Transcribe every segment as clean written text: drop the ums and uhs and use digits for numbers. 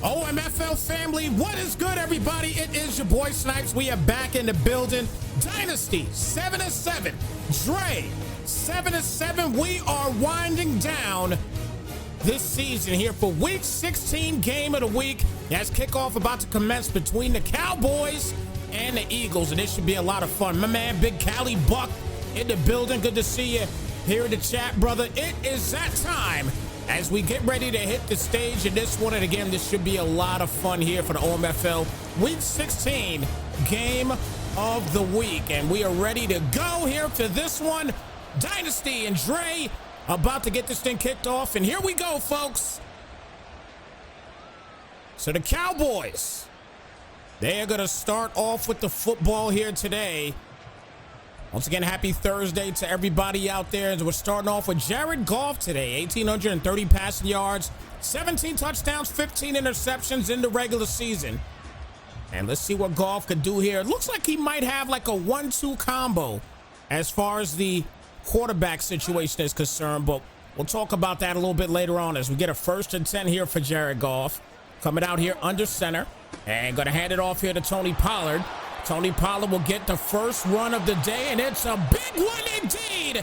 OMFL family, what is good, everybody? It is your boy Snypz. We are back in the building. Dynasty 7-7. Dre 7-7. We are winding down this season here for week 16, game of the week. As kickoff about to commence between the Cowboys and the Eagles, and this should be a lot of fun. My man, Big Cali Buck in the building. Good to see you here in the chat, brother. It is that time as we get ready to hit the stage in this one. And again, this should be a lot of fun here for the OMFL week 16 game of the week. And we are ready to go here for this one. Dynasty and Dre about to get this thing kicked off. And here we go, folks. So the Cowboys, they are going to start off with the football here today. Once again, happy Thursday to everybody out there. As we're starting off with Jared Goff today. 1,830 passing yards, 17 touchdowns, 15 interceptions in the regular season. And let's see what Goff could do here. It looks like he might have like a 1-2 combo as far as the quarterback situation is concerned. But we'll talk about that a little bit later on as we get a 1st and 10 here for Jared Goff. Coming out here under center. And going to hand it off here to Tony Pollard. Tony Pollard will get the first run of the day, and it's a big one indeed,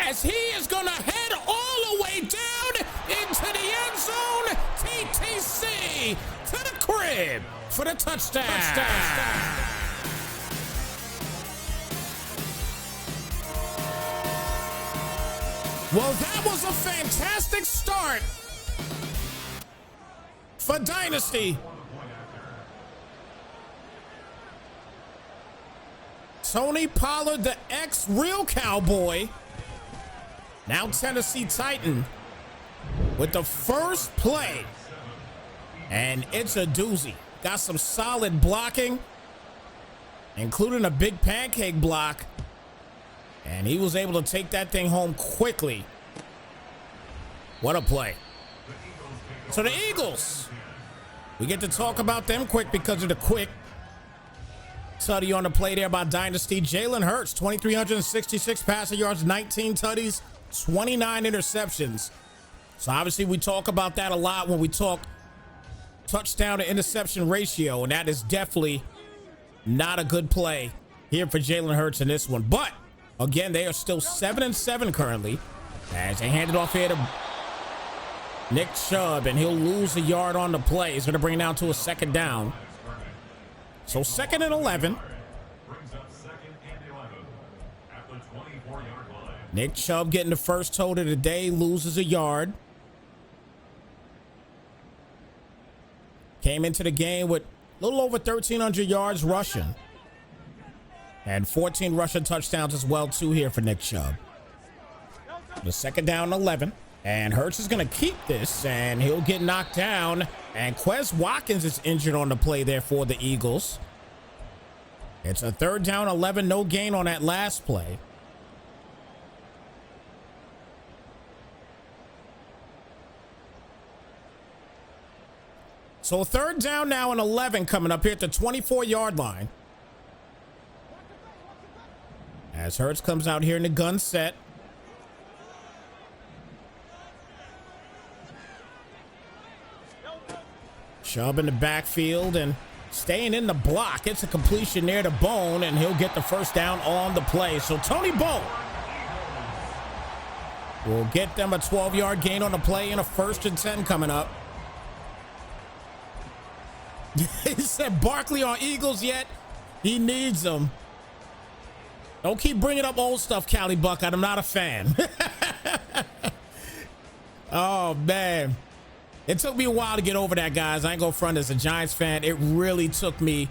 as he is going to head all the way down into the end zone. TTC to the crib for the touchdown. Well, that was a fantastic start for Dynasty. Tony Pollard, the ex-real Cowboy, now Tennessee Titan, with the first play. And it's a doozy. Got some solid blocking, including a big pancake block. And he was able to take that thing home quickly. What a play. So the Eagles, we get to talk about them quick because of the quick tutty on the play there by Dynasty. Jalen Hurts, 2,366 passing yards, 19 tutties, 29 interceptions. So obviously we talk about that a lot when we talk touchdown to interception ratio, and that is definitely not a good play here for Jalen Hurts in this one. But again, they are still 7-7 currently as they hand it off here to Nick Chubb, and he'll lose a yard on the play. He's going to bring it down to a 2nd down. So 2nd and 11. Nick Chubb getting the first toe of the day, loses a yard. Came into the game with a little over 1,300 yards rushing. And 14 rushing touchdowns as well, too, here for Nick Chubb. The 2nd down and 11. And Hurts is going to keep this, and he'll get knocked down. And Quez Watkins is injured on the play there for the Eagles. It's a 3rd down, 11, no gain on that last play. So 3rd down now and 11 coming up here at the 24-yard line. As Hurts comes out here in the gun set. Chubb in the backfield and staying in the block. It's a completion near the bone, and he'll get the 1st down on the play. So Tony Bone will get them a 12-yard gain on the play and a 1st and 10 coming up. He said Barkley on Eagles yet? He needs them. Don't keep bringing up old stuff, Cali Buck. I'm not a fan. Oh, man. It took me a while to get over that, guys. I ain't gonna front as a Giants fan. It really took me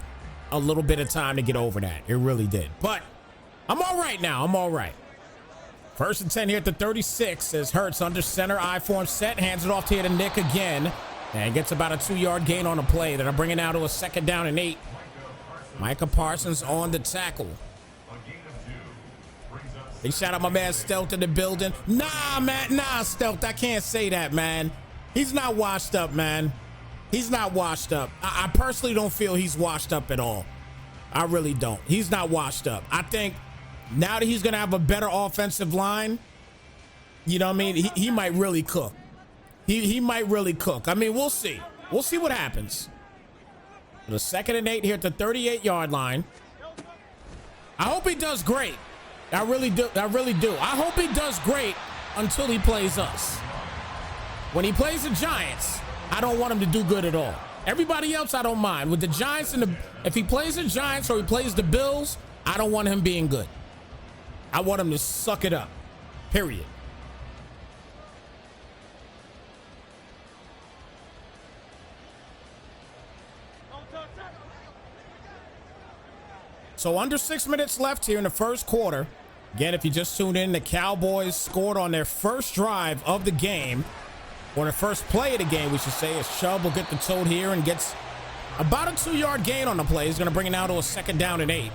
a little bit of time to get over that. It really did. But I'm all right now. I'm all right. 1st and 10 here at the 36 as Hurts under center, I-form set, hands it off here to Nick again, and gets about a 2-yard gain on the play. Then I'm bringing out to a 2nd down and 8. Micah Parsons on the tackle. They shout out my man Stealth in the building. Nah, man. Nah, Stealth. I can't say that, man. He's not washed up, man. He's not washed up. I personally don't feel he's washed up at all. I really don't. He's not washed up. I think now that he's going to have a better offensive line, you know what I mean? He might really cook. He might really cook. I mean, we'll see. We'll see what happens. The 2nd and 8 here at the 38-yard line. I hope he does great. I really do. I really do. I hope he does great until he plays us. When he plays the Giants, I don't want him to do good at all. Everybody else, I don't mind. With the Giants if he plays the Giants or he plays the Bills, I don't want him being good. I want him to suck it up. Period. So under 6 minutes left here in the first quarter. Again, if you just tuned in, the Cowboys scored on their first drive of the game, or the first play of the game, we should say, as Chubb will get the tote here and gets about a 2-yard gain on the play. He's going to bring it now to a 2nd down and 8.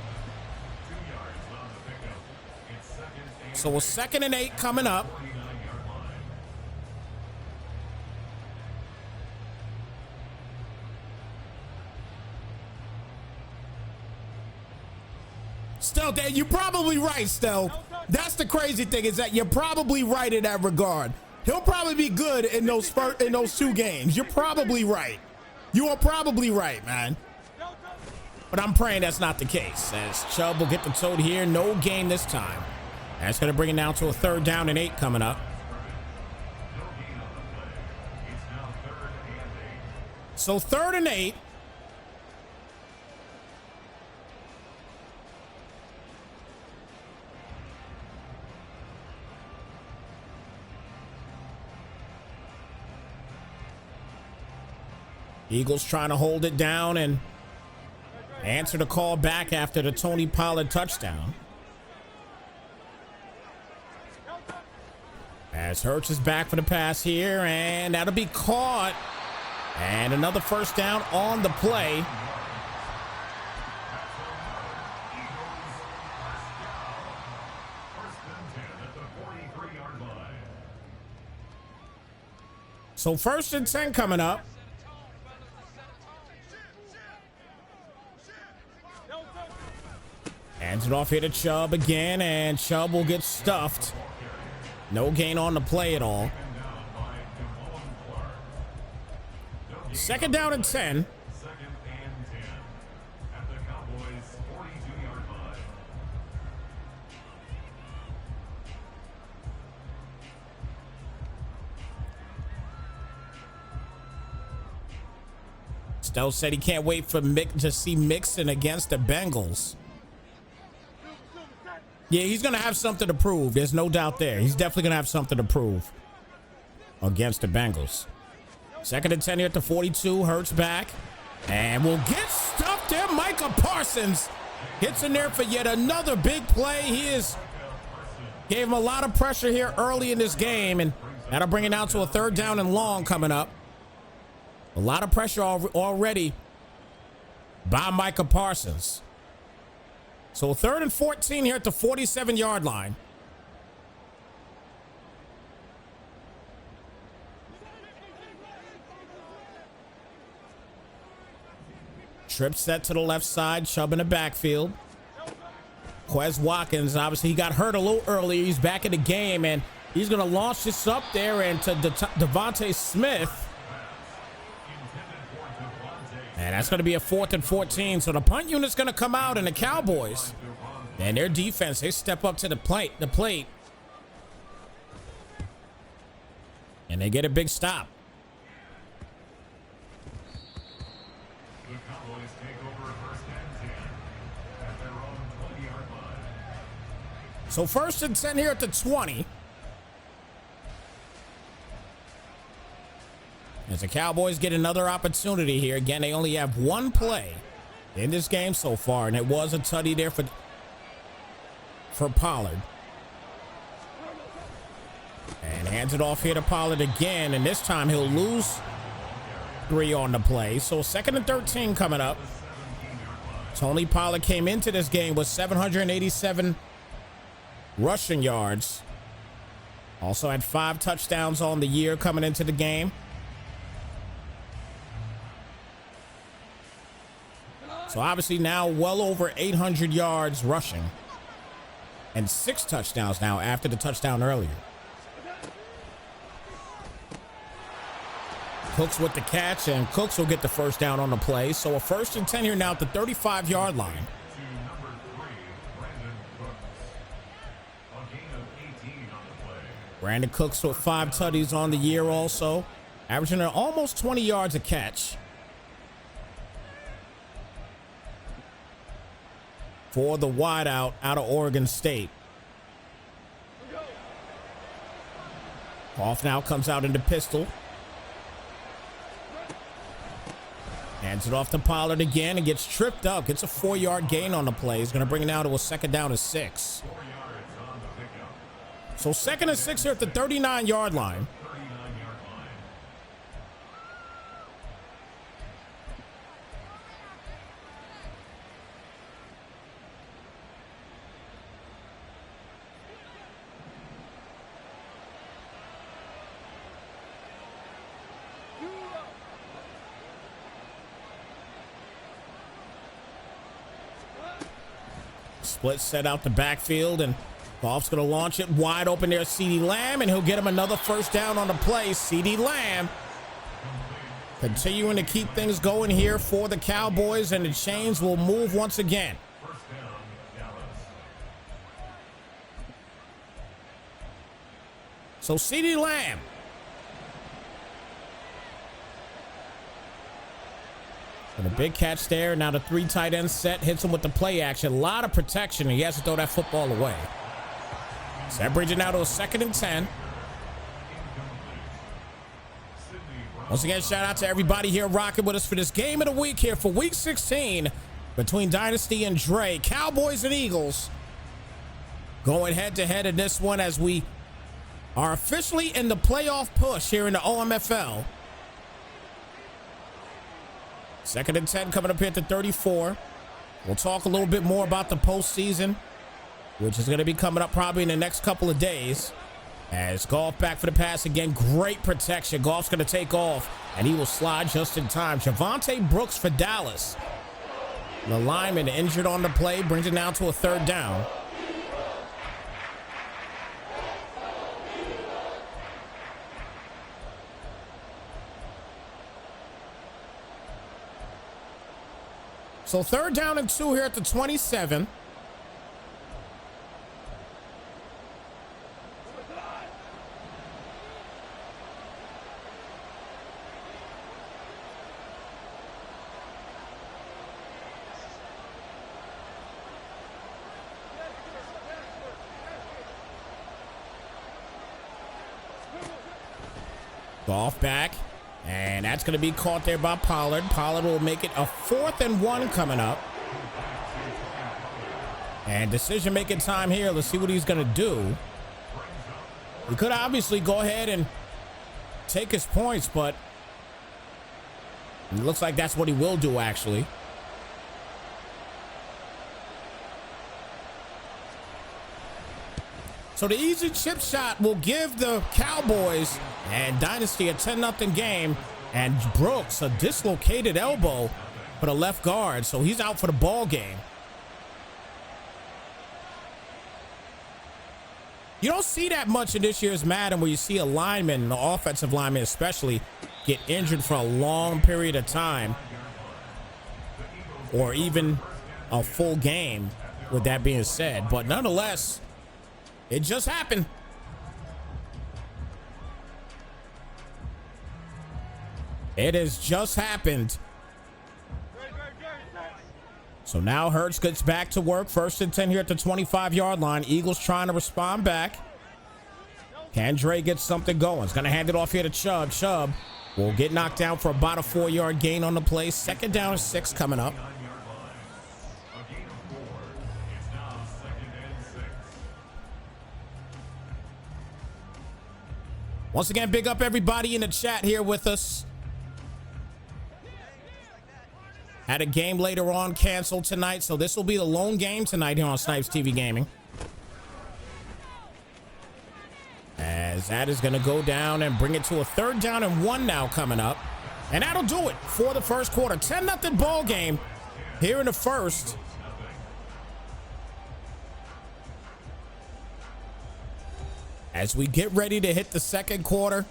So a 2nd and 8 coming up. Still, you're probably right, Still. That's the crazy thing, is that you're probably right in that regard. He'll probably be good in those 2 games. You're probably right. You are probably right, man. But I'm praying that's not the case, as Chubb will get the tote here. No gain this time. That's going to bring it down to a 3rd down and 8 coming up. So 3rd and 8. Eagles trying to hold it down and answer the call back after the Tony Pollard touchdown. As Hurts is back for the pass here, and that'll be caught. And another 1st down on the play. So 1st and 10 coming up. Hands it off here to Chubb again, and Chubb will get stuffed. No gain on the play at all. 2nd down and 10. Stell said he can't wait for to see Mixon against the Bengals. Yeah, he's going to have something to prove. There's no doubt there. He's definitely going to have something to prove against the Bengals. 2nd and 10 here at the 42. Hurts back. And we'll get stuffed there. Micah Parsons hits in there for yet another big play. Gave him a lot of pressure here early in this game. And that'll bring it down to a 3rd down and long coming up. A lot of pressure already by Micah Parsons. So 3rd and 14 here at the 47-yard line. Trip set to the left side, Chubb in the backfield. Quez Watkins, obviously he got hurt a little earlier. He's back in the game, and he's going to launch this up there into Devontae Smith. And that's going to be a 4th and 14. So the punt unit's going to come out, and the Cowboys and their defense, they step up to the plate. And they get a big stop. The Cowboys take over 1st and 10 at their own 20-yard line. So 1st and 10 here at the 20. As the Cowboys get another opportunity here. Again, they only have 1 play in this game so far, and it was a tutty there for Pollard. And hands it off here to Pollard again, and this time he'll lose 3 on the play. So 2nd and 13 coming up. Tony Pollard came into this game with 787 rushing yards. Also had 5 touchdowns on the year coming into the game. So obviously now well over 800 yards rushing. And 6 touchdowns now after the touchdown earlier. Cooks with the catch, and Cooks will get the first down on the play. So a 1st and 10 here now at the 35-yard line. To number 3, Brandon Cooks. A gain of 18 on the play. Brandon Cooks with 5 tutties on the year also, averaging almost 20 yards a catch. For the wideout out of Oregon State. Off now, comes out into pistol. Hands it off to Pollard again and gets tripped up. Gets a 4-yard gain on the play. He's going to bring it now to a 2nd down and 6. 4 yards on the pickup. So 2nd and 6 here at the 39-yard line. 39-yard line. Split set out the backfield, and Goff's going to launch it wide open there. CeeDee Lamb, and he'll get him another 1st down on the play. CeeDee Lamb continuing to keep things going here for the Cowboys, and the chains will move once again. First down, Dallas. So CeeDee Lamb. And a big catch there. Now the 3 tight end set hits him with the play action. A lot of protection, and he has to throw that football away. So that brings it now to a 2nd and 10. Once again, shout out to everybody here rocking with us for this game of the week here for week 16 between Dynasty and Dre. Cowboys and Eagles going head to head in this one as we are officially in the playoff push here in the OMFL. 2nd and 10 coming up here at the 34. We'll talk a little bit more about the postseason, which is going to be coming up probably in the next couple of days. As Goff back for the pass again. Great protection. Goff's going to take off, and he will slide just in time. Javonte Brooks for Dallas. The lineman injured on the play, brings it down to a 3rd down. So 3rd down and 2 here at the 27. Goff back. And that's going to be caught there by Pollard. Pollard will make it a 4th and 1 coming up. And decision-making time here. Let's see what he's going to do. He could obviously go ahead and take his points, but it looks like that's what he will do, actually. So the easy chip shot will give the Cowboys and Dynasty a 10-0 game. And Brooks, a dislocated elbow for the left guard, so he's out for the ball game. You don't see that much in this year's Madden where you see a lineman, the offensive lineman especially, get injured for a long period of time, or even a full game, with that being said. But nonetheless, it just happened. It has just happened. So now Hurts gets back to work. 1st and 10 here at the 25-yard line. Eagles trying to respond back. Can Dre get something going? He's going to hand it off here to Chubb. Chubb will get knocked down for about a 4-yard gain on the play. 2nd down and 6 coming up. Once again, big up everybody in the chat here with us. Had a game later on canceled tonight, so this will be the lone game tonight here on Snypz TV Gaming. As that is going to go down and bring it to a 3rd down and 1 now coming up. And that'll do it for the first quarter. 10-0 ball game here in the first. As we get ready to hit the second quarter,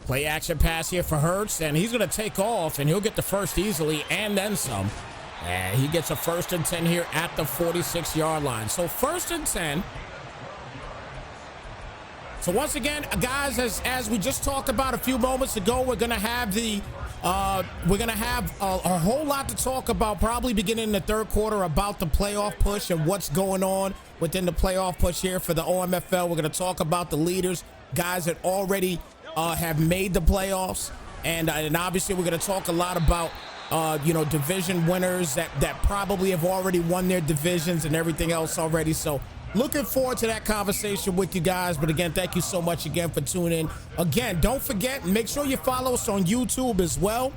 Play action pass here for Hurts, and he's going to take off, and he'll get the first easily and then some. And he gets a 1st and 10 here at the 46-yard line. So 1st and 10. So once again, guys, as we just talked about a few moments ago, we're going to have a whole lot to talk about probably beginning in the 3rd quarter about the playoff push and what's going on within the playoff push here for the OMFL. We're going to talk about the leaders, guys that already have made the playoffs, and obviously we're going to talk a lot about division winners that probably have already won their divisions and everything else already. So looking forward to that conversation with you guys. But again, thank you so much again for tuning in. Again, don't forget, make sure you follow us on YouTube as well.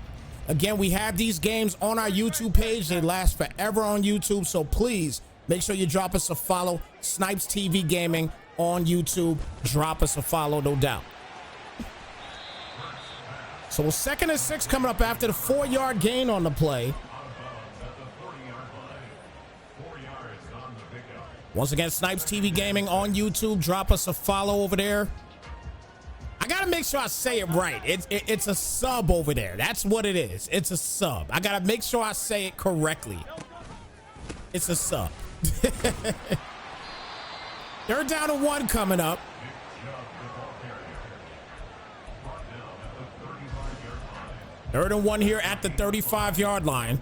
Again, we have these games on our YouTube page. They last forever on YouTube, so please make sure you drop us a follow. Snypz TV Gaming on YouTube. Drop us a follow, no doubt. So 2nd and 6 coming up after the 4-yard gain on the play. Once again, Snypz TV Gaming on YouTube. Drop us a follow over there. I gotta make sure I say it right. It's a sub over there. That's what it is. It's a sub. I gotta make sure I say it correctly. It's a sub. 3rd down and 1 coming up. 3rd and 1 here at the 35-yard line.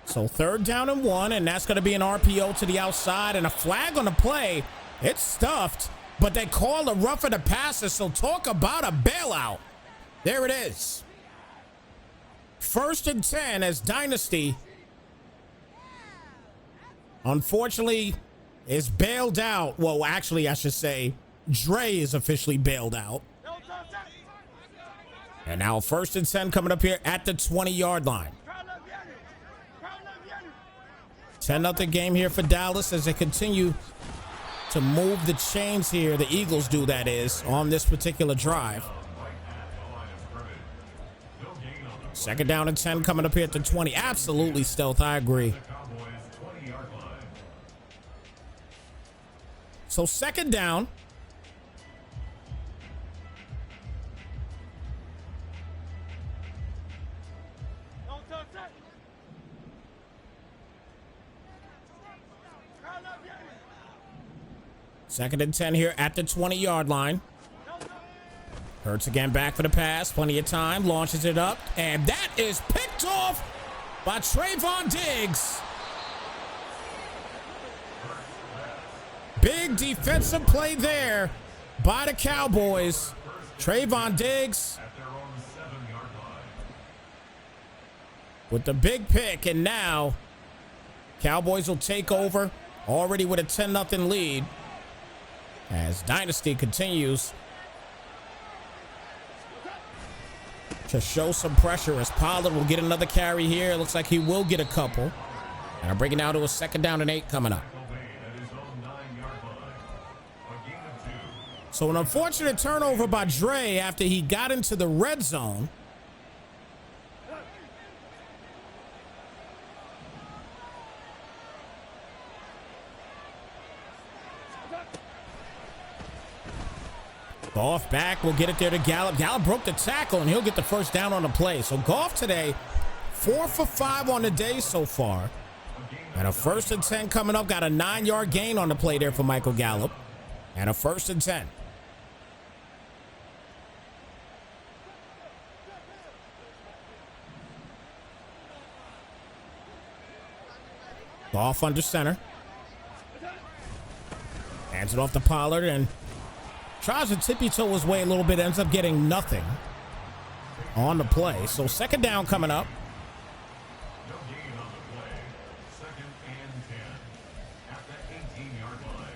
So 3rd down and 1, and that's going to be an RPO to the outside and a flag on the play. It's stuffed, but they call a roughing the passer, so talk about a bailout. There it is. 1st and 10 as Dynasty, unfortunately, is bailed out. Well, actually, I should say Dre is officially bailed out. And now 1st and 10 coming up here at the 20-yard line. 10-0 game here for Dallas as they continue to move the chains here. The Eagles do, that is, on this particular drive. 2nd down and 10 coming up here at the 20. Absolutely stealth, I agree. So 2nd down. Second and 10 here at the 20-yard line. Hurts again back for the pass. Plenty of time. Launches it up. And that is picked off by Trayvon Diggs. Big defensive play there by the Cowboys. Trayvon Diggs with the big pick. And now Cowboys will take over already with a 10-0 lead. As Dynasty continues to show some pressure, as Pollard will get another carry here. It looks like he will get a couple. And I'm breaking down to a 2nd down and 8 coming up. So an unfortunate turnover by Dre after he got into the red zone. Goff back, will get it there to Gallup. Gallup broke the tackle, and he'll get the 1st down on the play. So Goff today, 4 for 5 on the day so far. And a 1st and 10 coming up. Got a 9-yard gain on the play there for Michael Gallup. And a 1st and 10. Goff under center. Hands it off to Pollard and tries to tippy-toe his way a little bit, ends up getting nothing on the play. So 2nd down coming up. No gain on the play. 2nd and 10 at the 18-yard line.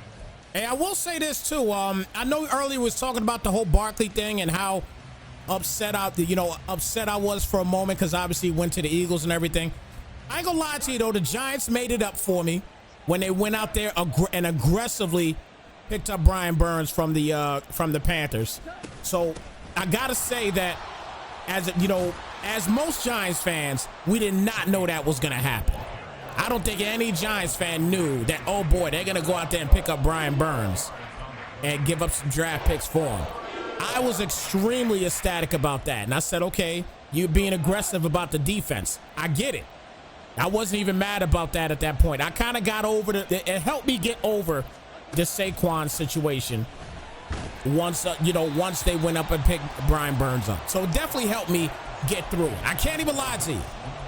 Hey, I will say this too. I know earlier was talking about the whole Barkley thing and how upset I was for a moment because obviously he went to the Eagles and everything. I ain't gonna lie to you though, the Giants made it up for me when they went out there and aggressively picked up Brian Burns from the Panthers. So I gotta say that, as most Giants fans, we did not know that was gonna happen. I don't think any Giants fan knew that, oh boy, they're gonna go out there and pick up Brian Burns and give up some draft picks for him. I was extremely ecstatic about that. And I said, okay, you're being aggressive about the defense. I get it. I wasn't even mad about that at that point. I kind of got over it helped me get over the Saquon situation once they went up and picked Brian Burns up. So it definitely helped me get through it. I can't even lie to you.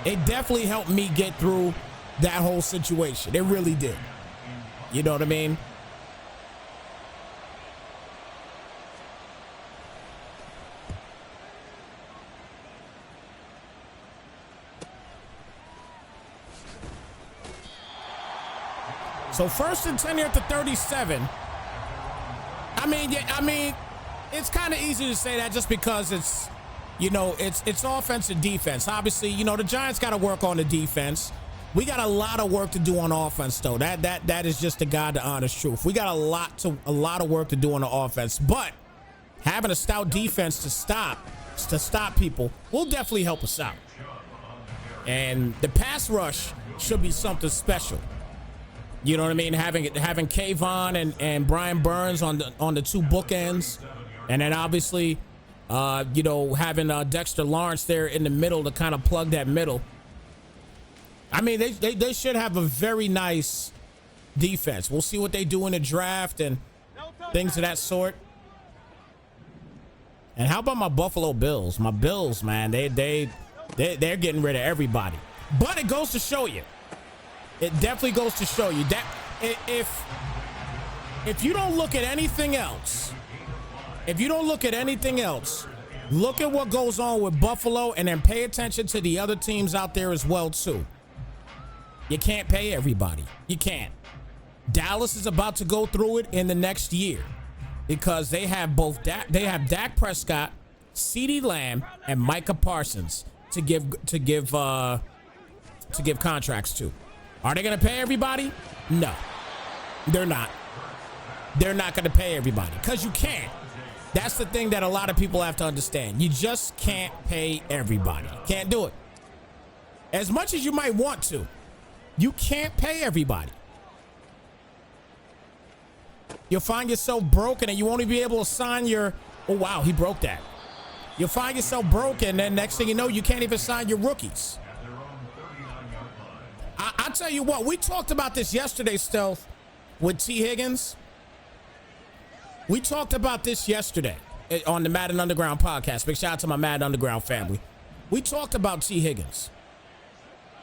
It definitely helped me get through that whole situation. It really did. You know what I mean? So 1st and 10 here at the 37. I mean, it's kind of easy to say that just because it's offense and defense. Obviously, the Giants got to work on the defense. We got a lot of work to do on offense, though. That is just the God, the honest truth. We got a lot of work to do on the offense, but having a stout defense to stop people will definitely help us out. And the pass rush should be something special. You know what I mean? Having Kayvon and Brian Burns on the two bookends, and then obviously, having Dexter Lawrence there in the middle to kind of plug that middle. I mean, they should have a very nice defense. We'll see what they do in the draft and things of that sort. And how about my Buffalo Bills? My Bills, man, they're getting rid of everybody. But it goes to show you. It definitely goes to show you that if you don't look at anything else, look at what goes on with Buffalo and then pay attention to the other teams out there as well too. You can't pay everybody. You can't. Dallas is about to go through it in the next year because they have Dak Prescott, CeeDee Lamb, and Micah Parsons to give contracts to. Are they going to pay everybody? No, they're not. They're not going to pay everybody because you can't. That's the thing that a lot of people have to understand. You just can't pay everybody. Can't do it. As much as you might want to, you can't pay everybody. You'll find yourself broken and you won't even be able to sign your, oh wow, he broke that. You'll find yourself broken and then next thing you know, you can't even sign your rookies. I'll tell you what, we talked about this yesterday, Stealth, with T. Higgins. We talked about this yesterday on the Madden Underground podcast. Big shout out to my Madden Underground family. We talked about T. Higgins,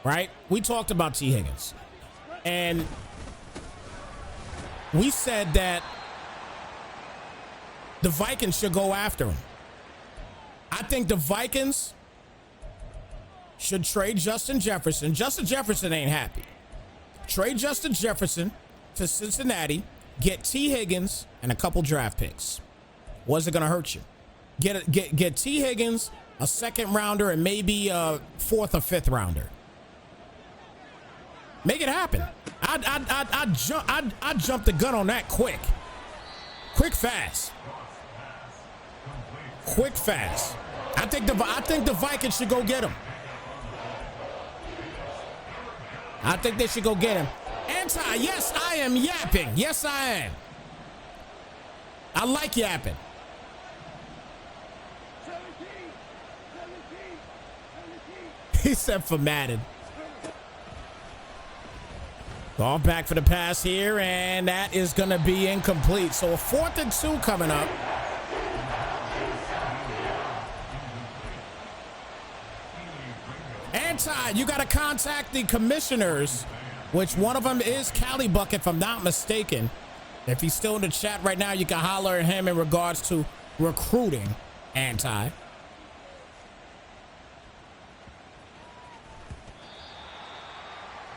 right? We talked about T. Higgins. And we said that the Vikings should go after him. I think the Vikings should trade Justin Jefferson. Justin Jefferson ain't happy. Trade Justin Jefferson to Cincinnati, get T. Higgins and a couple draft picks. What's it gonna hurt you? Get T. Higgins, a second rounder, and maybe a fourth or fifth rounder. Make it happen. I'd jump the gun on that quick, fast. I think the Vikings should go get him. I think they should go get him. Anti, yes, I am yapping. Yes, I am. I like yapping. He said for Madden. Ball back for the pass here, and that is going to be incomplete. So a 4th and 2 coming up. Anti, you got to contact the commissioners, which one of them is Cali Bucket, if I'm not mistaken. If he's still in the chat right now, you can holler at him in regards to recruiting Anti.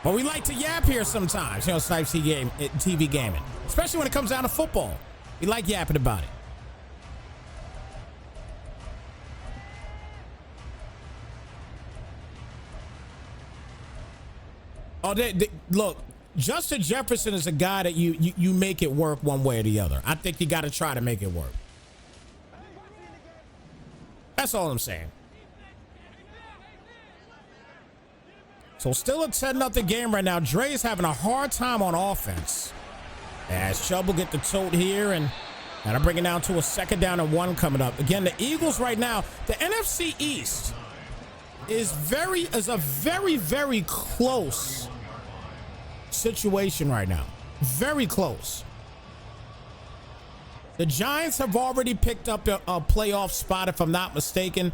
But we like to yap here sometimes, Snypz TV gaming, especially when it comes down to football. We like yapping about it. Oh, look, Justin Jefferson is a guy that you make it work one way or the other. I think you got to try to make it work. That's all I'm saying. So still a 10-0 game right now. Dre's having a hard time on offense. As Chubb will get the tote here, and that'll bring it down to a 2nd down and 1 coming up. Again, the Eagles right now, the NFC East is a very close situation right now. Very close. The Giants have already picked up a playoff spot, if I'm not mistaken.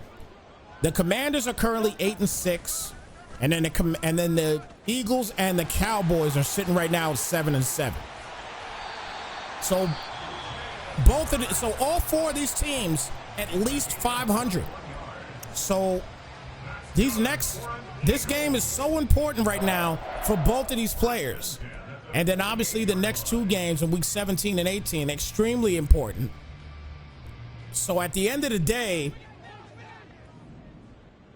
The Commanders are currently 8-6, and then the Eagles and the Cowboys are sitting right now at 7-7. So all 4 of these teams at least 500. So this game is so important right now for both of these players. And then obviously the next 2 games in week 17 and 18, extremely important. So at the end of the day,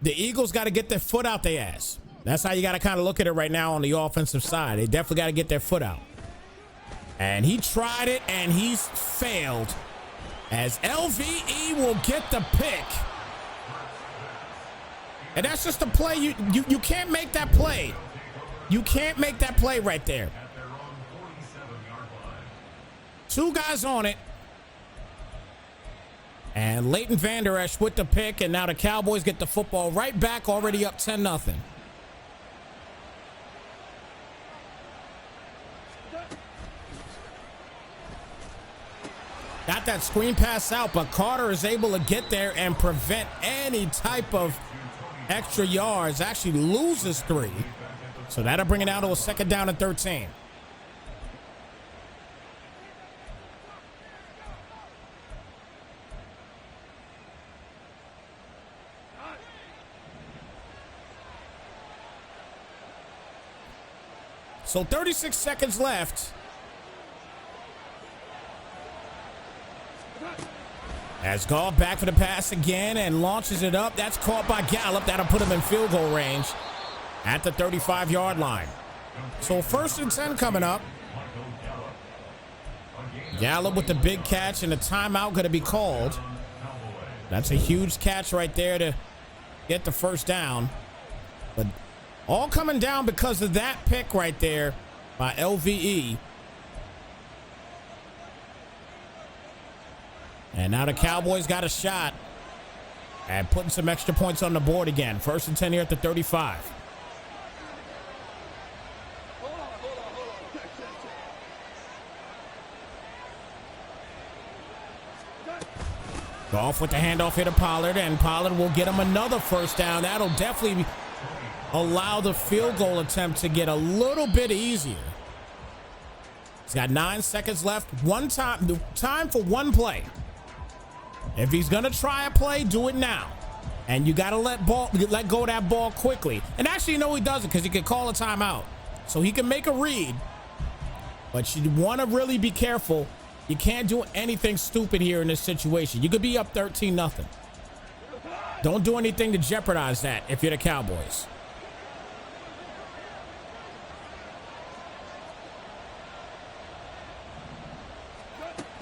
the Eagles got to get their foot out their ass. That's how you got to kind of look at it right now on the offensive side. They definitely got to get their foot out. And he tried it, and he's failed. As LVE will get the pick. And that's just a play. You can't make that play. You can't make that play right there. 2 guys on it. And Leighton Vander Esch with the pick, and now the Cowboys get the football right back, already up 10-0. Got that screen pass out, but Carter is able to get there and prevent any type of extra yards. Actually loses 3. So that'll bring it down to a 2nd down and 13. So 36 seconds left. As Goff back for the pass again and launches it up. That's caught by Gallup. That'll put him in field goal range at the 35-yard line. So 1st and 10 coming up. Gallup with the big catch, and a timeout going to be called. That's a huge catch right there to get the 1st down. But all coming down because of that pick right there by LVE. And now the Cowboys got a shot at putting some extra points on the board again. 1st and 10 here at the 35. Goff with the handoff here to Pollard, and Pollard will get him another 1st down. That'll definitely allow the field goal attempt to get a little bit easier. He's got 9 seconds left. Time for 1 play. If he's gonna try a play, do it now. And you gotta let go of that ball quickly. And actually, no, he doesn't, because he can call a timeout. So he can make a read. But you want to really be careful. You can't do anything stupid here in this situation. You could be up 13-0. Don't do anything to jeopardize that if you're the Cowboys.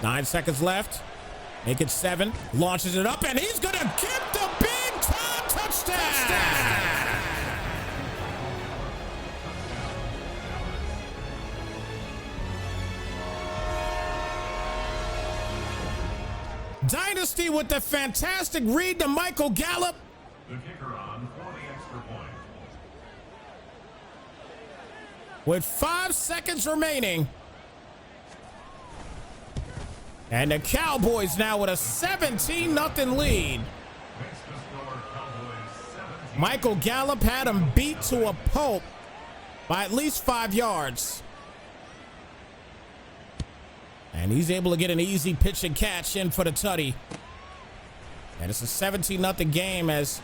Nine seconds left. Make it 7. Launches it up, and he's gonna get the big time touchdown. Dynasty with the fantastic read to Michael Gallup. The kicker on for the extra point. With 5 seconds remaining. And the Cowboys now with a 17-0 lead. Michael Gallup had him beat to a pulp by at least 5 yards. And he's able to get an easy pitch and catch in for the tutty. And it's a 17-0 game as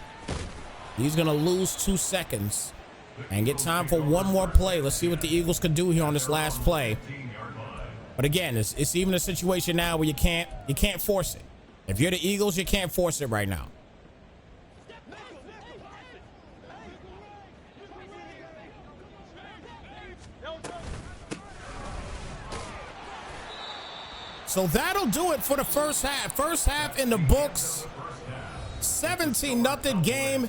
he's going to lose 2 seconds and get time for 1 more play. Let's see what the Eagles can do here on this last play. But again, it's even a situation now where you can't force it. If you're the Eagles, you can't force it right now. So that'll do it for the first half. First half in the books. 17-0 game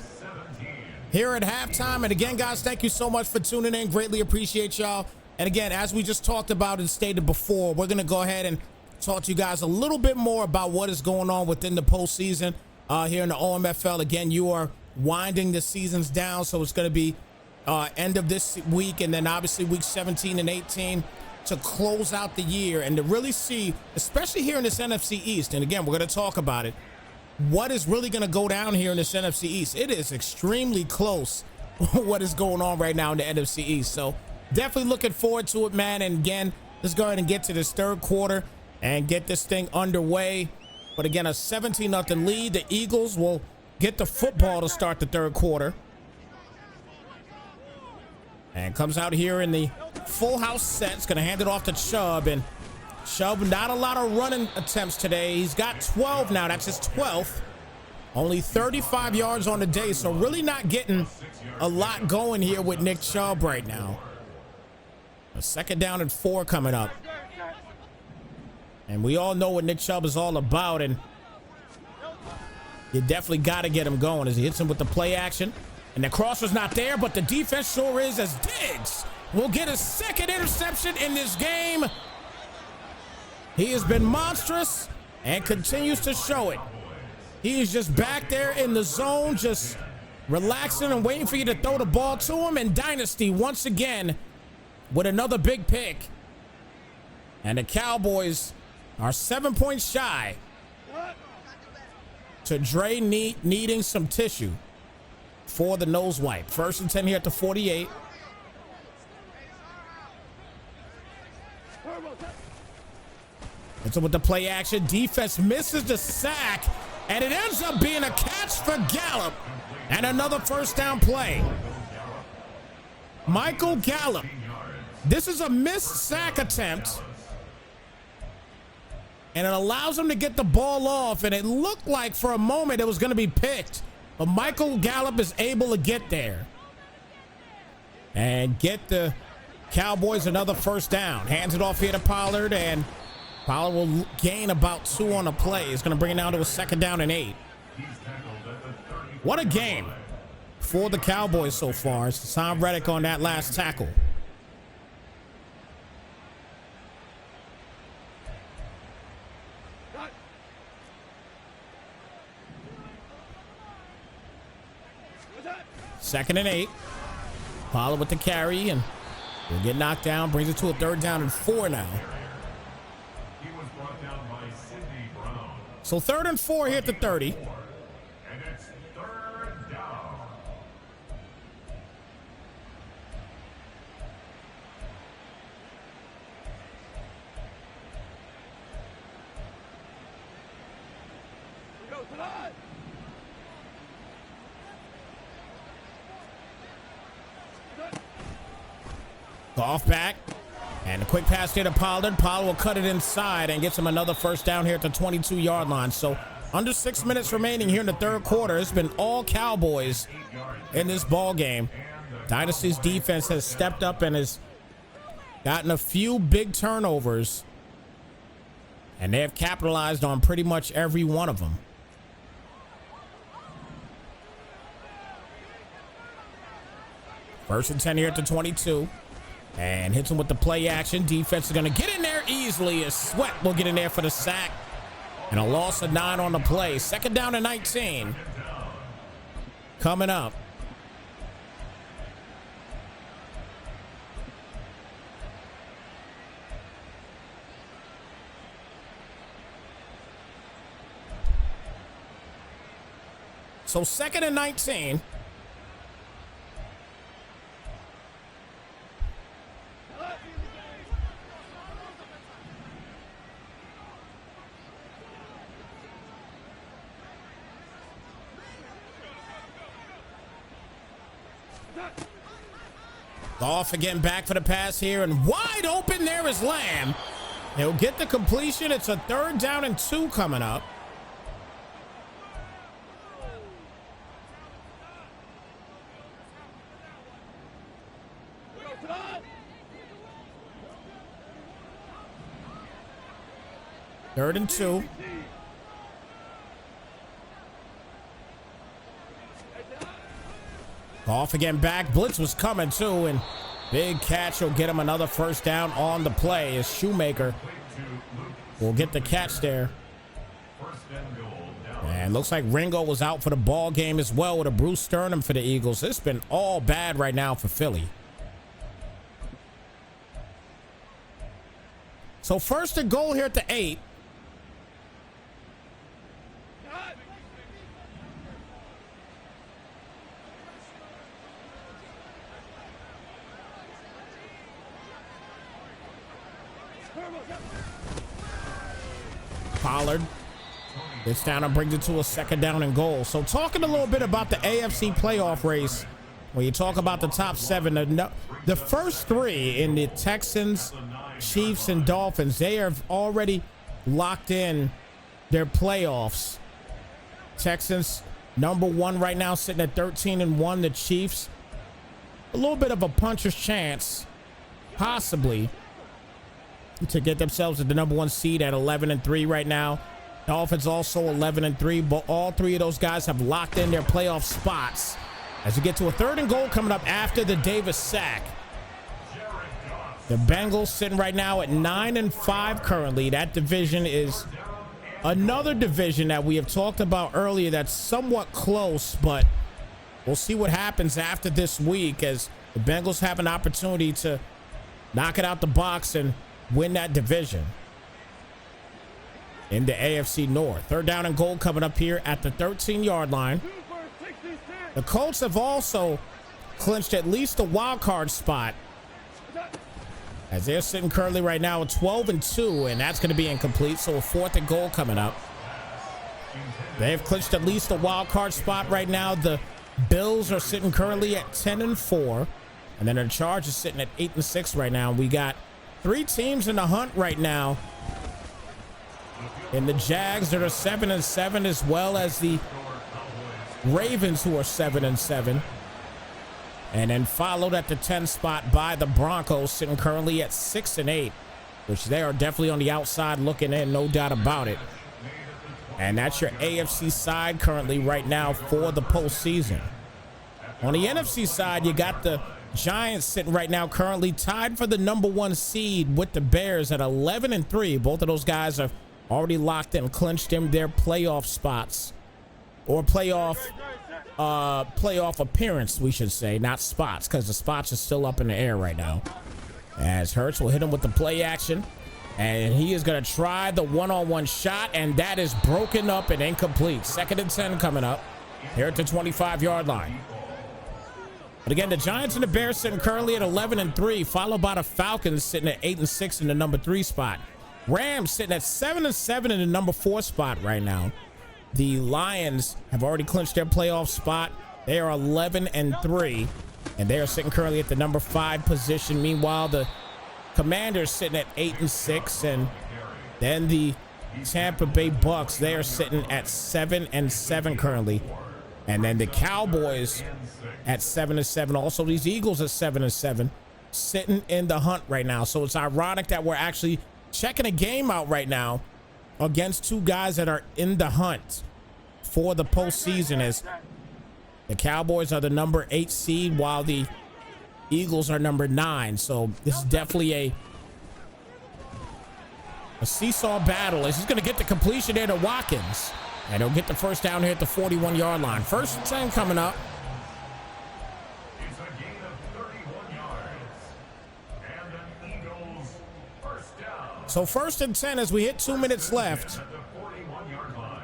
here at halftime. And again, guys, thank you so much for tuning in. Greatly appreciate y'all. And again, as we just talked about and stated before, we're going to go ahead and talk to you guys a little bit more about what is going on within the postseason here in the OMFL. Again, you are winding the seasons down, so it's going to be end of this week and then obviously week 17 and 18 to close out the year and to really see, especially here in this NFC East, and again, we're going to talk about it, what is really going to go down here in this NFC East. It is extremely close what is going on right now in the NFC East. So definitely looking forward to it, man. And again, let's go ahead and get to this third quarter and get this thing underway. But again, a 17-0 lead. The Eagles will get the football to start the third quarter. And comes out here in the full house set. It's going to hand it off to Chubb. And Chubb, not a lot of running attempts today. He's got 12 now. That's his 12th. Only 35 yards on the day. So really not getting a lot going here with Nick Chubb right now. A 2nd down and 4 coming up. And we all know what Nick Chubb is all about. And you definitely got to get him going as he hits him with the play action. And the cross was not there, but the defense sure is, as Diggs will get his 2nd interception in this game. He has been monstrous and continues to show it. He is just back there in the zone, just relaxing and waiting for you to throw the ball to him. And Dynasty once again with another big pick. And the Cowboys are 7 points shy to Dre needing some tissue for the nose wipe. 1st and 10 here at the 48. It's with the play action. Defense misses the sack, and it ends up being a catch for Gallup. And another 1st down play. Michael Gallup. This is a missed sack attempt. And it allows him to get the ball off, and it looked like for a moment it was going to be picked. But Michael Gallup is able to get there and get the Cowboys another 1st down. Hands it off here to Pollard, and Pollard will gain about 2 on the play. It's going to bring it down to a 2nd down and 8. What a game for the Cowboys so far. It's Tom Reddick on that last tackle. Second and 8. Pollard with the carry, and will get knocked down. Brings it to a 3rd down and 4 now. So 3rd and 4 here at the 30. And it's 3rd down. Off back, and a quick pass here to Pollard. Pollard will cut it inside and gets him another 1st down here at the 22-yard line. So under 6 minutes remaining here in the third quarter. It's been all Cowboys in this ball game. Dynasty's defense has stepped up and has gotten a few big turnovers, and they have capitalized on pretty much every one of them. First and 10 here at the 22. And hits him with the play action. Defense is going to get in there easily as Sweat will get in there for the sack. And a loss of 9 on the play. 2nd down and 19. Coming up. So 2nd and 19. Goff again back for the pass here, and wide open there is Lamb. He'll get the completion. It's a 3rd down and 2 coming up. 3rd and 2. Off again back. Blitz was coming too, and big catch will get him another first down on the play as Shoemaker will get the catch there. And looks like Ringo was out for the ball game as well with a bruised sternum for the Eagles. It's been all bad right now for Philly. So 1st and goal here at the 8. Pollard gets down and brings it to a 2nd down and goal. So talking a little bit about the AFC playoff race, when you talk about the top 7, the first 3 in the Texans, Chiefs, and Dolphins, they have already locked in their playoffs. Texans number 1 right now, sitting at 13-1. The Chiefs, a little bit of a puncher's chance, possibly, to get themselves at the number 1 seed at 11-3 right now. Dolphins also 11-3, but all 3 of those guys have locked in their playoff spots. As we get to a 3rd and goal coming up after the Davis sack. The Bengals sitting right now at 9-5 currently. That division is another division that we have talked about earlier that's somewhat close, but we'll see what happens after this week as the Bengals have an opportunity to knock it out the box and win that division in the AFC North. 3rd down and goal coming up here at the 13-yard line. The Colts have also clinched at least a wild card spot as they're sitting currently right now at 12-2, and that's going to be incomplete. So a 4th and goal coming up. They've clinched at least a wild card spot right now. The Bills are sitting currently at 10-4, and then the Chargers sitting at 8-6 right now. We got 3 teams in the hunt right now. And the Jags that are 7-7, as well as the Ravens who are 7-7. And then followed at the 10 spot by the Broncos, sitting currently at 6-8, which they are definitely on the outside looking in, no doubt about it. And that's your AFC side currently right now for the postseason. On the NFC side, you got the Giants sitting right now currently tied for the number 1 seed with the Bears at 11-3. Both of those guys are already locked in, clinched in their playoff spots, or playoff appearance, we should say, not spots, because the spots are still up in the air right now. As Hurts will hit him with the play action, and he is going to try the one-on-one shot, and that is broken up and incomplete. 2nd and 10 coming up here at the 25-yard line. But again, the Giants and the Bears sitting currently at 11-3, followed by the Falcons sitting at 8-6 in the number 3 spot. Rams sitting at 7-7 in the number 4 spot right now. The Lions have already clinched their playoff spot. They are 11-3, and they are sitting currently at the number 5 position. Meanwhile, the Commanders sitting at 8-6, and then the Tampa Bay Bucks, they are sitting at 7-7 currently. And then the Cowboys at 7-7. Also, these Eagles at 7-7, sitting in the hunt right now. So it's ironic that we're actually checking a game out right now against 2 guys that are in the hunt for the postseason, as the Cowboys are the number 8 seed while the Eagles are number 9. So this is definitely a seesaw battle. As he's going to get the completion there to Watkins, and he'll get the first down here at the 41-yard line. 1st and 10 coming up. It's a gain of 31 yards. And an Eagles first down. So 1st and 10 as we hit 2 minutes left. At the 41-yard line.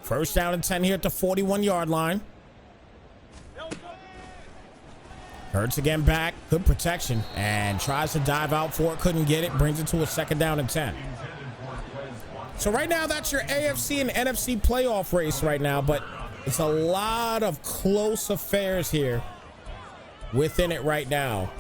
First down and 10 here at the 41-yard line. Hurts again back. Good protection. And tries to dive out for it. Couldn't get it. Brings it to a 2nd down and 10. So right now, that's your AFC and NFC playoff race right now. But it's a lot of close affairs here within it right now.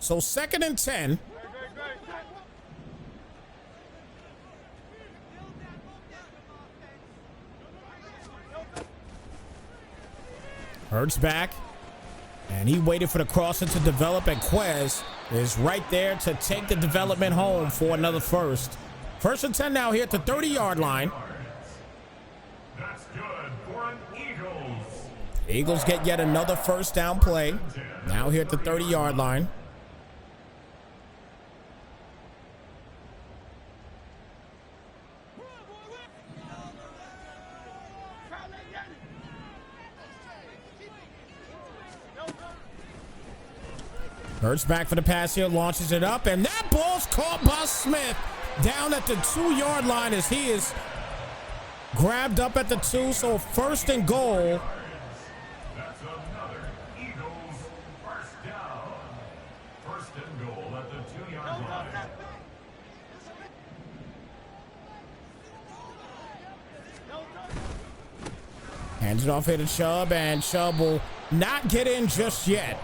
So 2nd and 10. Hurts back. And he waited for the crosser to develop, and Quez is right there to take the development home for another first. 1st and 10 now here at the 30-yard line. That's good for an Eagles. Eagles get yet another first down play. Now here at the 30-yard line. Hurts back for the pass here, launches it up, and that ball's caught by Smith down at the 2-yard line as he is grabbed up at the 2. So 1st and goal. That's another Eagles first down. 1st and goal at the 2-yard line. Hands it off here to Chubb, and Chubb will not get in just yet.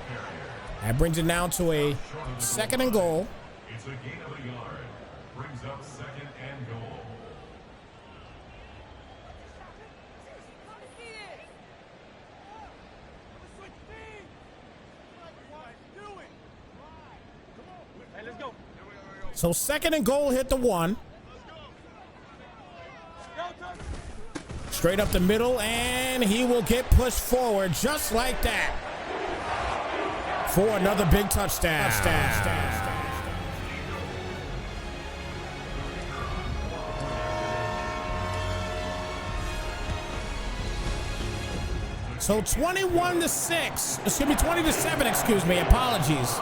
That brings it down to a 2nd and goal. It's a gain of a yard. Brings up 2nd and goal. So 2nd and goal hit the 1. Straight up the middle, and he will get pushed forward just like that for another big touchdown. So 21-6, excuse me, 20-7, excuse me, apologies.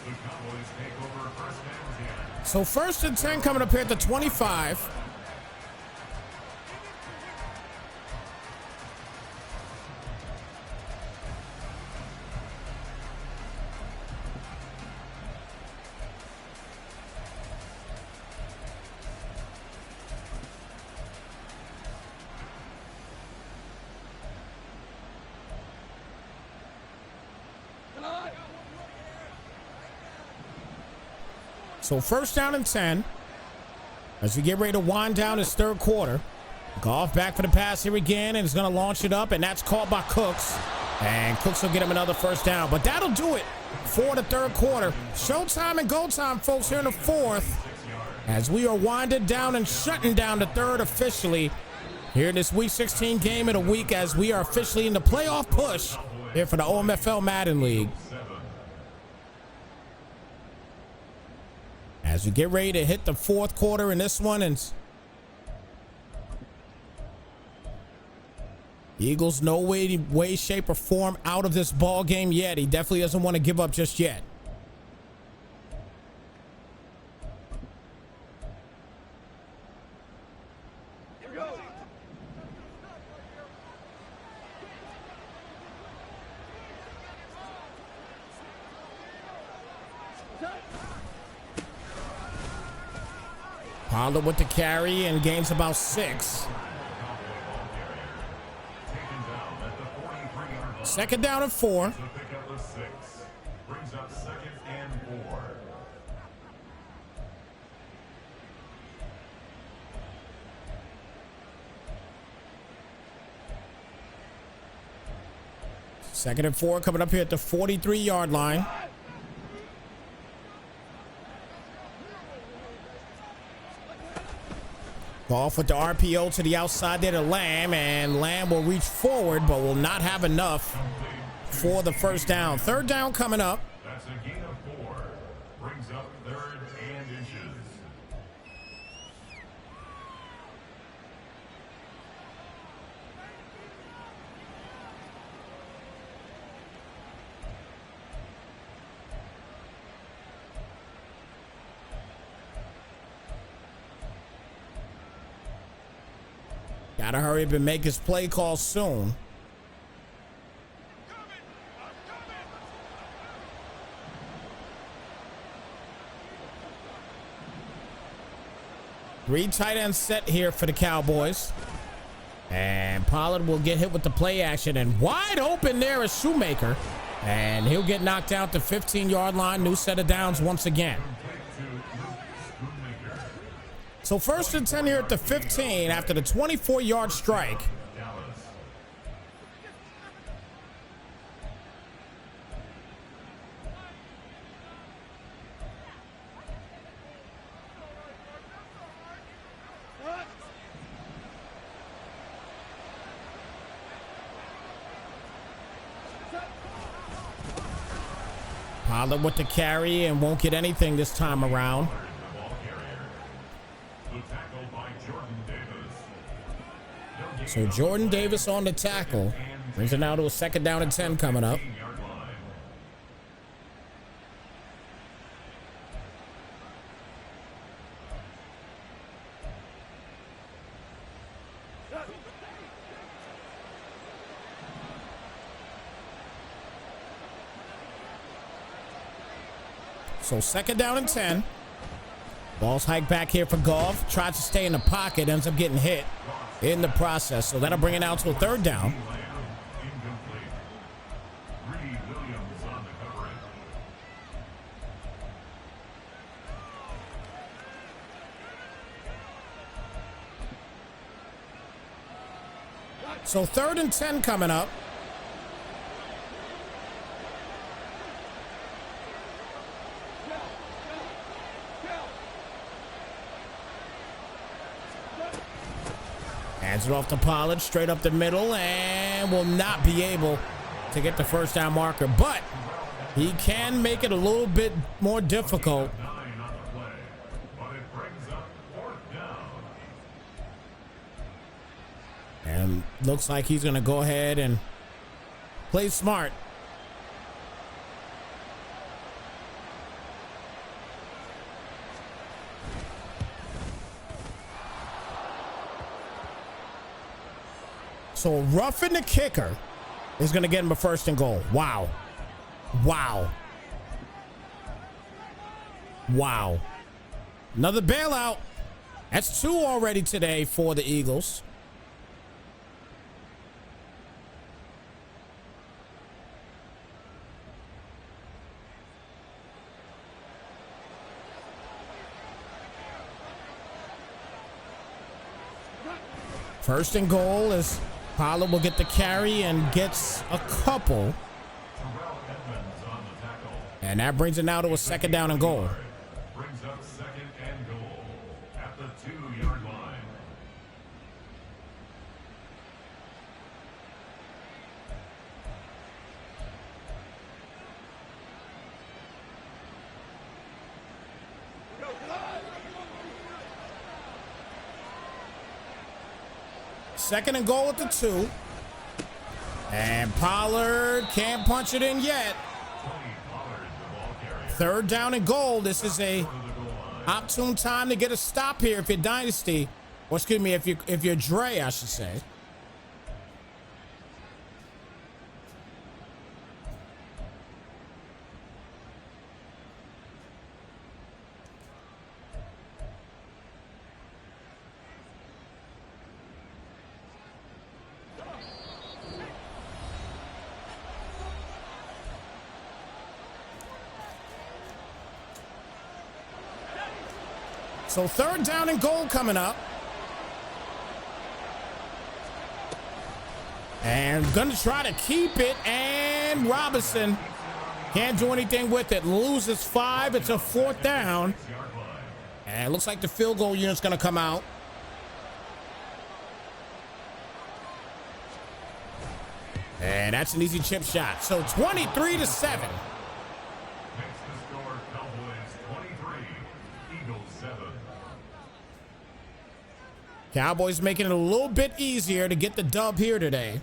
The Cowboys take over 1st and 10. So 1st and 10 coming up here at the 25. So 1st down and 10 as we get ready to wind down this 3rd quarter. Goff back for the pass here again, and he's going to launch it up, and that's caught by Cooks. And Cooks will get him another first down. But that'll do it for the 3rd quarter. Showtime and go time, folks, here in the 4th as we are winding down and shutting down the 3rd officially here in this Week 16 game of the week as we are officially in the playoff push here for the Omfl Madden League. As we get ready to hit the 4th quarter in this one, and Eagles no way, shape, or form out of this ball game yet. He definitely doesn't want to give up just yet. Here we go. Pollard with the carry and gains about 6. 2nd down and 4. To pick up the 6. Brings up 2nd and 4. Second and 4 coming up here at the 43-yard line. Off with the RPO to the outside there to Lamb, and Lamb will reach forward but will not have enough for the first down. 3rd down coming up. That's a gain of 4. Brings up 3rd and inches. Gotta hurry up and make his play call soon. Three tight ends set here for the Cowboys. And Pollard will get hit with the play action. And wide open there is Shoemaker. And he'll get knocked out the 15-yard line. New set of downs once again. So 1st and 10 here at the 15 after the 24-yard strike. Pollard with the carry and won't get anything this time around. So Jordan Davis on the tackle. Brings it now to a 2nd down and 10 coming up. So 2nd down and 10. Ball's hiked back here for Gotw. Tries to stay in the pocket, ends up getting hit in the process. So that'll bring it out to a 3rd down. So 3rd and 10 coming up. Hands it off to Pollard, straight up the middle, and will not be able to get the 1st down marker. But he can make it a little bit more difficult. And looks like he's going to go ahead and play smart. So roughing the kicker is going to get him a 1st and goal. Wow. Wow. Wow. Another bailout. That's 2 already today for the Eagles. First and goal is Pollard will get the carry and gets a couple. And that brings it now to a 2nd down and goal. Brings up 2nd and goal at the 2-yard line. Second and goal at the 2. And Pollard can't punch it in yet. 3rd down and goal. This is a opportune time to get a stop here if you're Dynasty. Or excuse me, if you're Dre, I should say. So 3rd down and goal coming up. And gonna try to keep it, and Robinson can't do anything with it. Loses 5. It's a 4th down. And it looks like the field goal unit's gonna come out. And that's an easy chip shot. So 23-7. Cowboys making it a little bit easier to get the dub here today.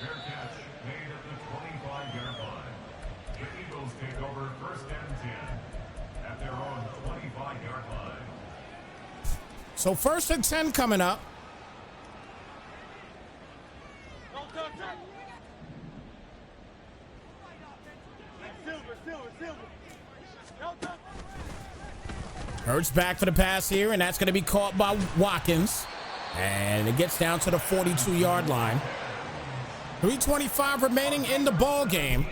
Fair catch made at the 25-yard line. The Eagles take over 1st and 10 at their own 25-yard line. So 1st and 10 coming up. Silver. Hurts back for the pass here, and that's going to be caught by Watkins. And it gets down to the 42-yard line. 3:25 remaining in the ball game.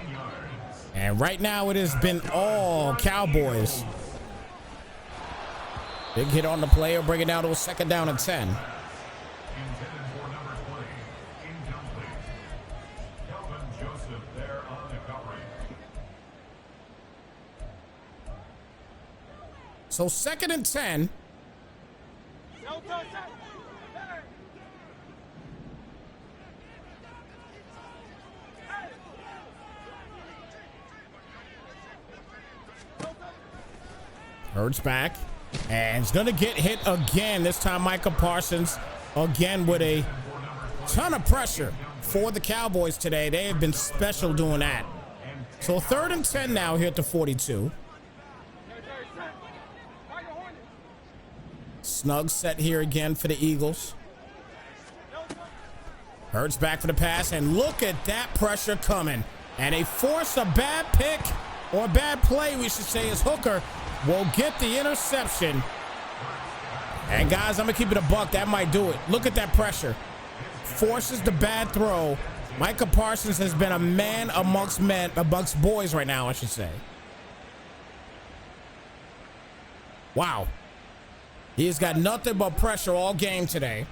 And right now it has been all Cowboys. Big hit on the play, or bring it down to a 2nd down and 10. So 2nd and 10. Hurts back, and it's going to get hit again. This time Micah Parsons again with a ton of pressure for the Cowboys today. They have been special doing that. So 3rd and 10 now here at the 42. Snug set here again for the Eagles. Hurts back for the pass, and look at that pressure coming. And they force a bad pick, or a bad play, we should say, as Hooker will get the interception. And guys, I'm gonna keep it a buck. That might do it. Look at that pressure. Forces the bad throw. Micah Parsons has been a man amongst boys right now, I should say. Wow. He has got nothing but pressure all game today.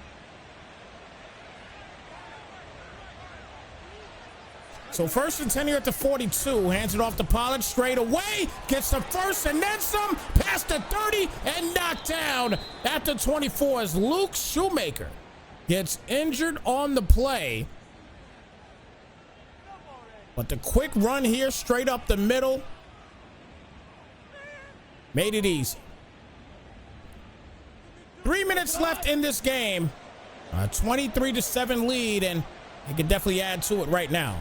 So 1st and 10 here at the 42. Hands it off to Pollard straight away. Gets the first and then some. Past the 30 and knocked down at the 24 as Luke Shoemaker gets injured on the play. But the quick run here straight up the middle made it easy. 3 minutes left in this game. A 23-7 lead, and they can definitely add to it right now.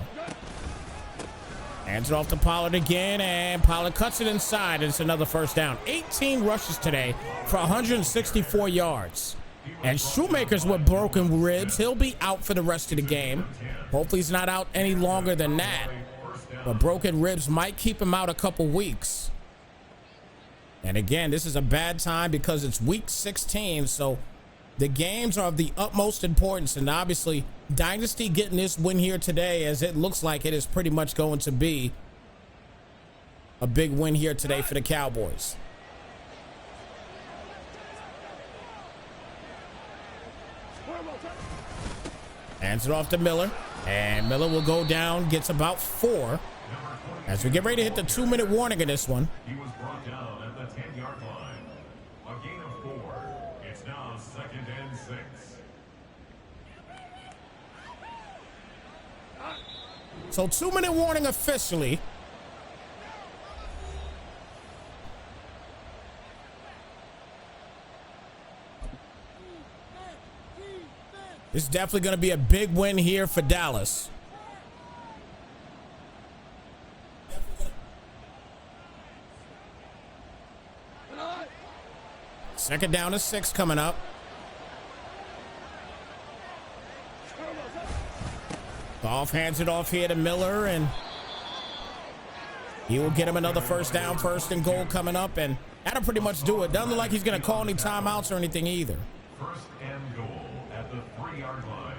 Hands it off to Pollard again, and Pollard cuts it inside. And it's another 1st down. 18 rushes today for 164 yards. And Shoemaker's with broken ribs. He'll be out for the rest of the game. Hopefully he's not out any longer than that. But broken ribs might keep him out a couple weeks. And again, this is a bad time because it's week 16. So the games are of the utmost importance. And obviously, Dynasty getting this win here today, as it looks like it is pretty much going to be a big win here today for the Cowboys. Hands it off to Miller, and Miller will go down, gets about 4 as we get ready to hit the 2-minute warning in this one. He was brought down at the 10-yard line. A gain of 4. It's now 2nd and 6. So 2-minute warning officially. This is definitely going to be a big win here for Dallas. Second down and 6 coming up. Goff hands it off here to Miller, and he will get him another 1st down, 1st and goal coming up, and that'll pretty much do it. Doesn't look like he's going to call any timeouts or anything either. 1st and goal at the 3-yard line.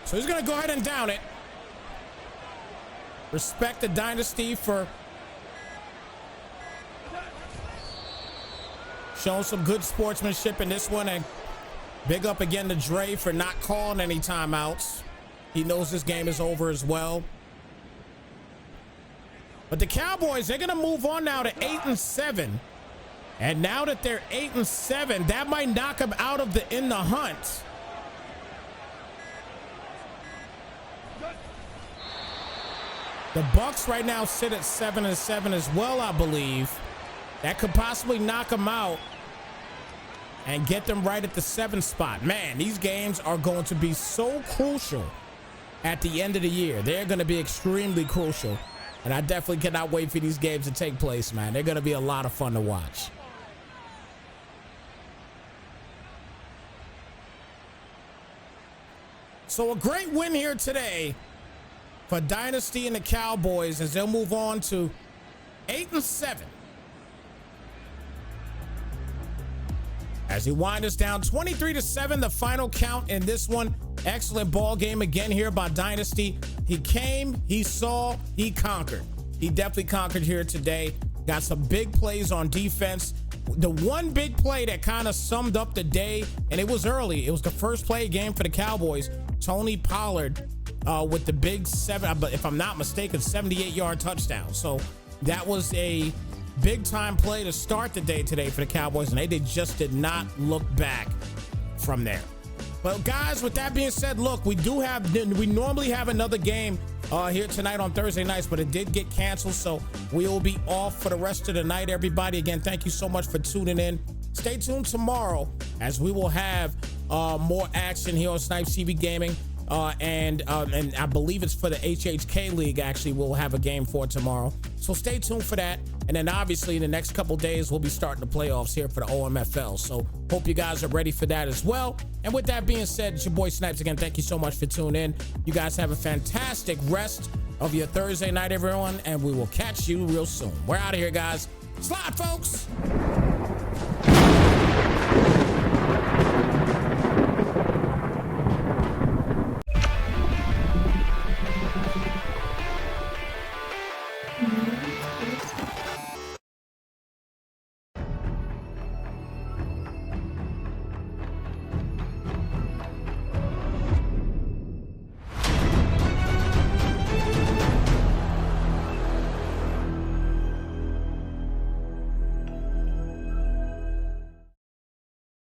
So he's going to go ahead and down it. Respect the Dynasty for showing some good sportsmanship in this one, and big up again to Dre for not calling any timeouts. He knows this game is over as well. But the Cowboys, they're going to move on now to 8-7. And now that they're 8-7, that might knock them out of the hunt. The Bucs right now sit at 7-7 as well, I believe. That could possibly knock them out and get them right at the 7th spot. Man, these games are going to be so crucial at the end of the year. They're going to be extremely crucial. And I definitely cannot wait for these games to take place, man. They're going to be a lot of fun to watch. So a great win here today for Dynasty and the Cowboys as they'll move on to 8-7. As he winds us down 23-7, the final count in this one. Excellent ball game again here by Dynasty. He came, he saw, he conquered. He definitely conquered here today. Got some big plays on defense. The one big play that kind of summed up the day, and it was early. It was the first play game for the Cowboys. Tony Pollard with the big if I'm not mistaken, 78-yard touchdown. So that was a big time play to start the day today for the Cowboys, and they just did not look back from there. But guys, with that being said, look, we normally have another game here tonight on Thursday nights, but it did get canceled, so we will be off for the rest of the night. Everybody, again, thank you so much for tuning in. Stay tuned tomorrow as we will have more action here on Snypz TV Gaming. And I believe it's for the HHK League. Actually, we'll have a game for tomorrow, so stay tuned for that. And then obviously in the next couple days we'll be starting the playoffs here for the OMFL, so hope you guys are ready for that as well. And with that being said, it's your boy Snypz again. Thank you so much for tuning in. You guys have a fantastic rest of your Thursday night, everyone, and we will catch you real soon. We're out of here, guys. Slide, folks.